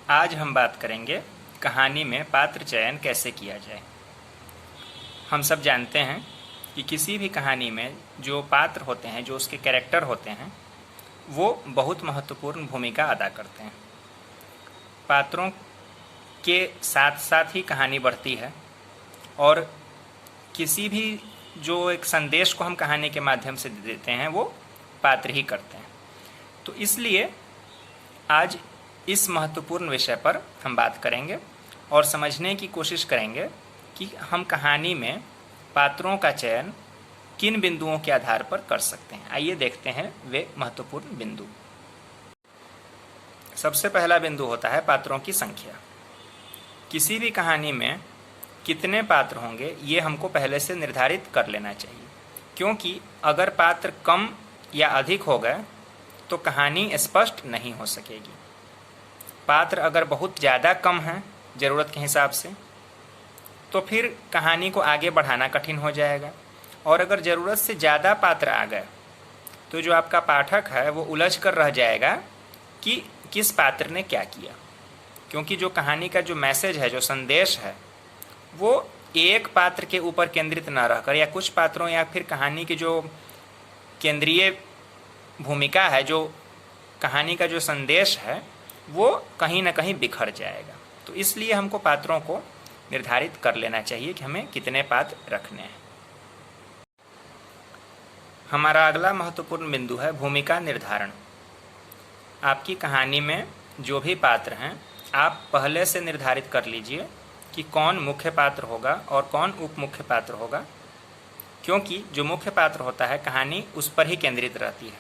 आज हम बात करेंगे कहानी में पात्र चयन कैसे किया जाए। हम सब जानते हैं कि किसी भी कहानी में जो पात्र होते हैं, जो उसके कैरेक्टर होते हैं, वो बहुत महत्वपूर्ण भूमिका अदा करते हैं। पात्रों के साथ साथ ही कहानी बढ़ती है और किसी भी जो एक संदेश को हम कहानी के माध्यम से देते हैं वो पात्र ही करते हैं। तो इसलिए आज इस महत्वपूर्ण विषय पर हम बात करेंगे और समझने की कोशिश करेंगे कि हम कहानी में पात्रों का चयन किन बिंदुओं के आधार पर कर सकते हैं। आइए देखते हैं वे महत्वपूर्ण बिंदु। सबसे पहला बिंदु होता है पात्रों की संख्या। किसी भी कहानी में कितने पात्र होंगे ये हमको पहले से निर्धारित कर लेना चाहिए, क्योंकि अगर पात्र कम या अधिक हो गए तो कहानी स्पष्ट नहीं हो सकेगी। पात्र अगर बहुत ज़्यादा कम हैं ज़रूरत के हिसाब से तो फिर कहानी को आगे बढ़ाना कठिन हो जाएगा, और अगर ज़रूरत से ज़्यादा पात्र आ गए तो जो आपका पाठक है वो उलझ कर रह जाएगा कि किस पात्र ने क्या किया। क्योंकि जो कहानी का जो मैसेज है, जो संदेश है, वो एक पात्र के ऊपर केंद्रित न रहकर या कुछ पात्रों या फिर कहानी की जो केंद्रीय भूमिका है, जो कहानी का जो संदेश है, वो कहीं ना कहीं बिखर जाएगा। तो इसलिए हमको पात्रों को निर्धारित कर लेना चाहिए कि हमें कितने पात्र रखने हैं। हमारा अगला महत्वपूर्ण बिंदु है भूमिका निर्धारण। आपकी कहानी में जो भी पात्र हैं आप पहले से निर्धारित कर लीजिए कि कौन मुख्य पात्र होगा और कौन उप मुख्य पात्र होगा, क्योंकि जो मुख्य पात्र होता है कहानी उस पर ही केंद्रित रहती है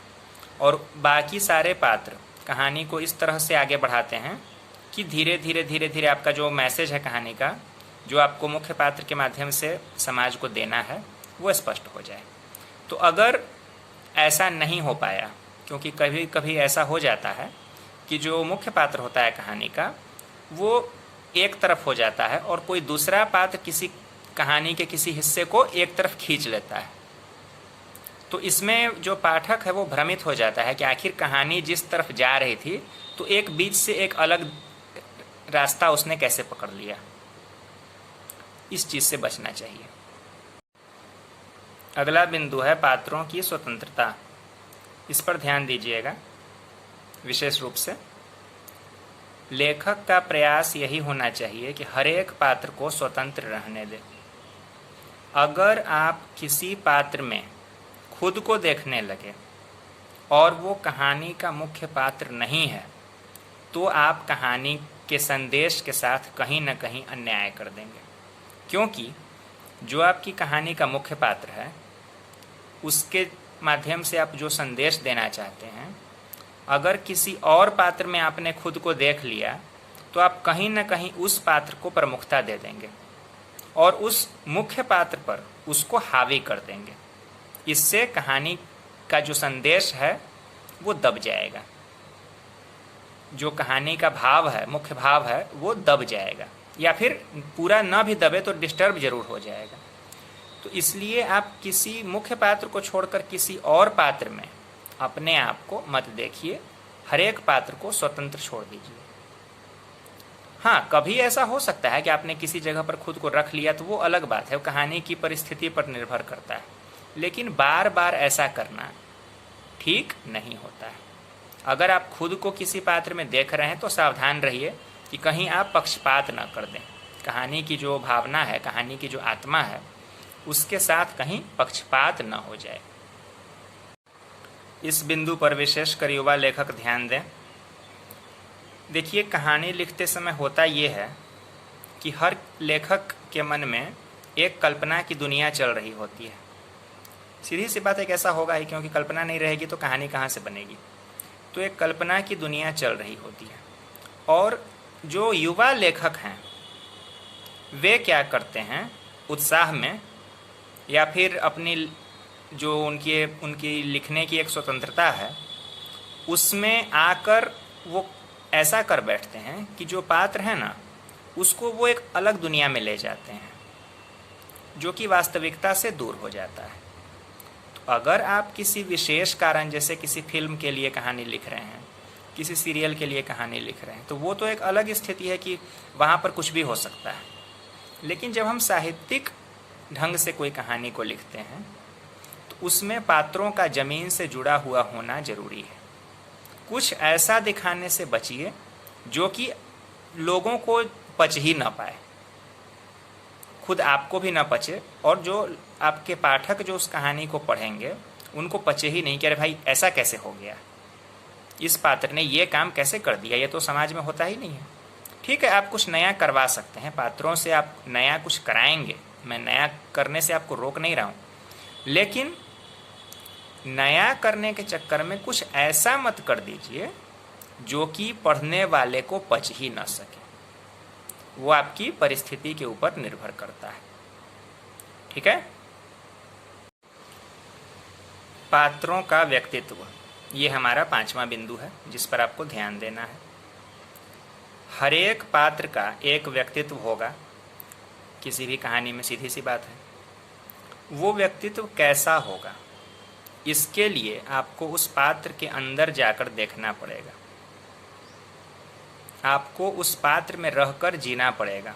और बाकी सारे पात्र कहानी को इस तरह से आगे बढ़ाते हैं कि धीरे धीरे आपका जो मैसेज है कहानी का, जो आपको मुख्य पात्र के माध्यम से समाज को देना है, वो स्पष्ट हो जाए। तो अगर ऐसा नहीं हो पाया, क्योंकि कभी कभी ऐसा हो जाता है कि जो मुख्य पात्र होता है कहानी का वो एक तरफ हो जाता है और कोई दूसरा पात्र किसी कहानी के किसी हिस्से को एक तरफ खींच लेता है, तो इसमें जो पाठक है वो भ्रमित हो जाता है कि आखिर कहानी जिस तरफ जा रही थी तो एक बीच से एक अलग रास्ता उसने कैसे पकड़ लिया। इस चीज़ से बचना चाहिए। अगला बिंदु है पात्रों की स्वतंत्रता। इस पर ध्यान दीजिएगा विशेष रूप से। लेखक का प्रयास यही होना चाहिए कि हर एक पात्र को स्वतंत्र रहने दे। अगर आप किसी पात्र में खुद को देखने लगे और वो कहानी का मुख्य पात्र नहीं है तो आप कहानी के संदेश के साथ कहीं ना कहीं अन्याय कर देंगे, क्योंकि जो आपकी कहानी का मुख्य पात्र है उसके माध्यम से आप जो संदेश देना चाहते हैं, अगर किसी और पात्र में आपने खुद को देख लिया तो आप कहीं ना कहीं उस पात्र को प्रमुखता दे देंगे और उस मुख्य पात्र पर उसको हावी कर देंगे। इससे कहानी का जो संदेश है वो दब जाएगा, जो कहानी का भाव है, मुख्य भाव है, वो दब जाएगा, या फिर पूरा न भी दबे तो डिस्टर्ब जरूर हो जाएगा। तो इसलिए आप किसी मुख्य पात्र को छोड़कर किसी और पात्र में अपने आप को मत देखिए, हर एक पात्र को स्वतंत्र छोड़ दीजिए। हाँ, कभी ऐसा हो सकता है कि आपने किसी जगह पर खुद को रख लिया तो वो अलग बात है, वो कहानी की परिस्थिति पर निर्भर करता है, लेकिन बार बार ऐसा करना ठीक नहीं होता है। अगर आप खुद को किसी पात्र में देख रहे हैं तो सावधान रहिए कि कहीं आप पक्षपात न कर दें। कहानी की जो भावना है, कहानी की जो आत्मा है, उसके साथ कहीं पक्षपात न हो जाए। इस बिंदु पर विशेषकर युवा लेखक ध्यान दें। देखिए, कहानी लिखते समय होता ये है कि हर लेखक के मन में एक कल्पना की दुनिया चल रही होती है। सीधी सी बात है, ऐसा होगा ही, क्योंकि कल्पना नहीं रहेगी तो कहानी कहाँ से बनेगी। तो एक कल्पना की दुनिया चल रही होती है, और जो युवा लेखक हैं वे क्या करते हैं, उत्साह में या फिर अपनी जो उनकी लिखने की एक स्वतंत्रता है उसमें आकर वो ऐसा कर बैठते हैं कि जो पात्र है ना उसको वो एक अलग दुनिया में ले जाते हैं, जो कि वास्तविकता से दूर हो जाता है। अगर आप किसी विशेष कारण, जैसे किसी फिल्म के लिए कहानी लिख रहे हैं किसी सीरियल के लिए कहानी लिख रहे हैं, तो वो तो एक अलग स्थिति है कि वहाँ पर कुछ भी हो सकता है। लेकिन जब हम साहित्यिक ढंग से कोई कहानी को लिखते हैं तो उसमें पात्रों का ज़मीन से जुड़ा हुआ होना जरूरी है। कुछ ऐसा दिखाने से बचिए जो कि लोगों को पच ही ना पाए, खुद आपको भी ना पचे, और जो आपके पाठक जो उस कहानी को पढ़ेंगे उनको पचे ही नहीं कि अरे भाई ऐसा कैसे हो गया, इस पात्र ने ये काम कैसे कर दिया, ये तो समाज में होता ही नहीं है। ठीक है, आप कुछ नया करवा सकते हैं, पात्रों से आप नया कुछ कराएंगे, मैं नया करने से आपको रोक नहीं रहा हूँ, लेकिन नया करने के चक्कर में कुछ ऐसा मत कर दीजिए जो कि पढ़ने वाले को पच ही ना सके। वो आपकी परिस्थिति के ऊपर निर्भर करता है। ठीक है। पात्रों का व्यक्तित्व, ये हमारा 5वां बिंदु है जिस पर आपको ध्यान देना है। हर एक पात्र का एक व्यक्तित्व होगा किसी भी कहानी में, सीधी सी बात है। वो व्यक्तित्व कैसा होगा, इसके लिए आपको उस पात्र के अंदर जाकर देखना पड़ेगा, आपको उस पात्र में रहकर जीना पड़ेगा।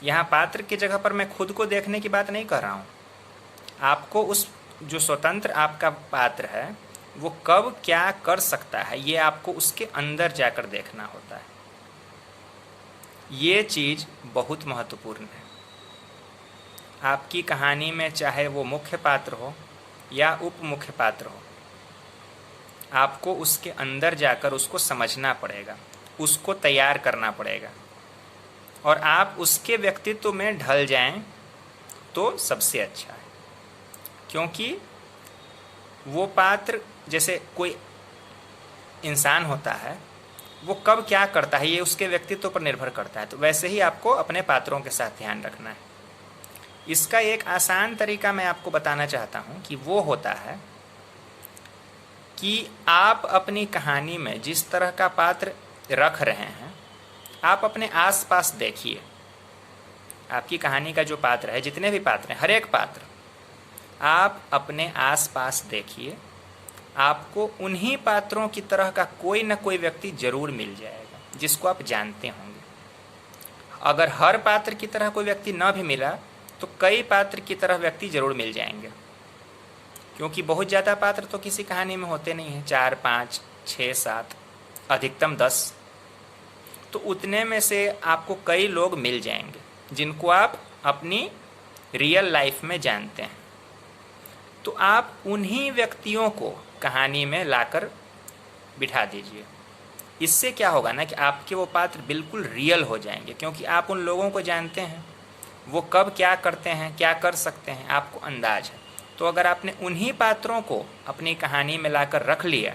यहाँ पात्र की जगह पर मैं खुद को देखने की बात नहीं कर रहा हूँ। आपको उस जो स्वतंत्र आपका पात्र है वो कब क्या कर सकता है, ये आपको उसके अंदर जाकर देखना होता है। ये चीज़ बहुत महत्वपूर्ण है। आपकी कहानी में चाहे वो मुख्य पात्र हो या उप मुख्य पात्र हो, आपको उसके अंदर जाकर उसको समझना पड़ेगा, उसको तैयार करना पड़ेगा, और आप उसके व्यक्तित्व में ढल जाएं तो सबसे अच्छा है। क्योंकि वो पात्र, जैसे कोई इंसान होता है, वो कब क्या करता है ये उसके व्यक्तित्व पर निर्भर करता है। तो वैसे ही आपको अपने पात्रों के साथ ध्यान रखना है। इसका एक आसान तरीका मैं आपको बताना चाहता हूँ कि वो होता है कि आप अपनी कहानी में जिस तरह का पात्र रख रहे हैं, आप अपने आसपास देखिए। आपकी कहानी का जो पात्र है, जितने भी पात्र हैं, हर एक पात्र आप अपने आसपास देखिए। आपको उन्हीं पात्रों की तरह का कोई ना कोई व्यक्ति जरूर मिल जाएगा जिसको आप जानते होंगे। अगर हर पात्र की तरह कोई व्यक्ति न भी मिला तो कई पात्र की तरह व्यक्ति जरूर मिल जाएंगे, क्योंकि बहुत ज़्यादा पात्र तो किसी कहानी में होते नहीं हैं, 4, 5, 6, 7, अधिकतम 10। तो उतने में से आपको कई लोग मिल जाएंगे जिनको आप अपनी रियल लाइफ में जानते हैं। तो आप उन्हीं व्यक्तियों को कहानी में लाकर बिठा दीजिए। इससे क्या होगा ना कि आपके वो पात्र बिल्कुल रियल हो जाएंगे, क्योंकि आप उन लोगों को जानते हैं, वो कब क्या करते हैं, क्या कर सकते हैं, आपको अंदाज है। तो अगर आपने उन्हीं पात्रों को अपनी कहानी में लाकर रख लिया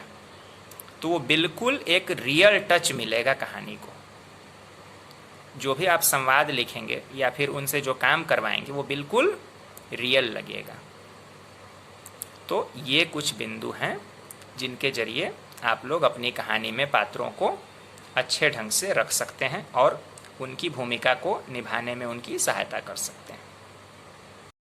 तो वो बिल्कुल एक रियल टच मिलेगा कहानी को। जो भी आप संवाद लिखेंगे या फिर उनसे जो काम करवाएंगे वो बिल्कुल रियल लगेगा। तो ये कुछ बिंदु हैं जिनके जरिए आप लोग अपनी कहानी में पात्रों को अच्छे ढंग से रख सकते हैं और उनकी भूमिका को निभाने में उनकी सहायता कर सकते हैं।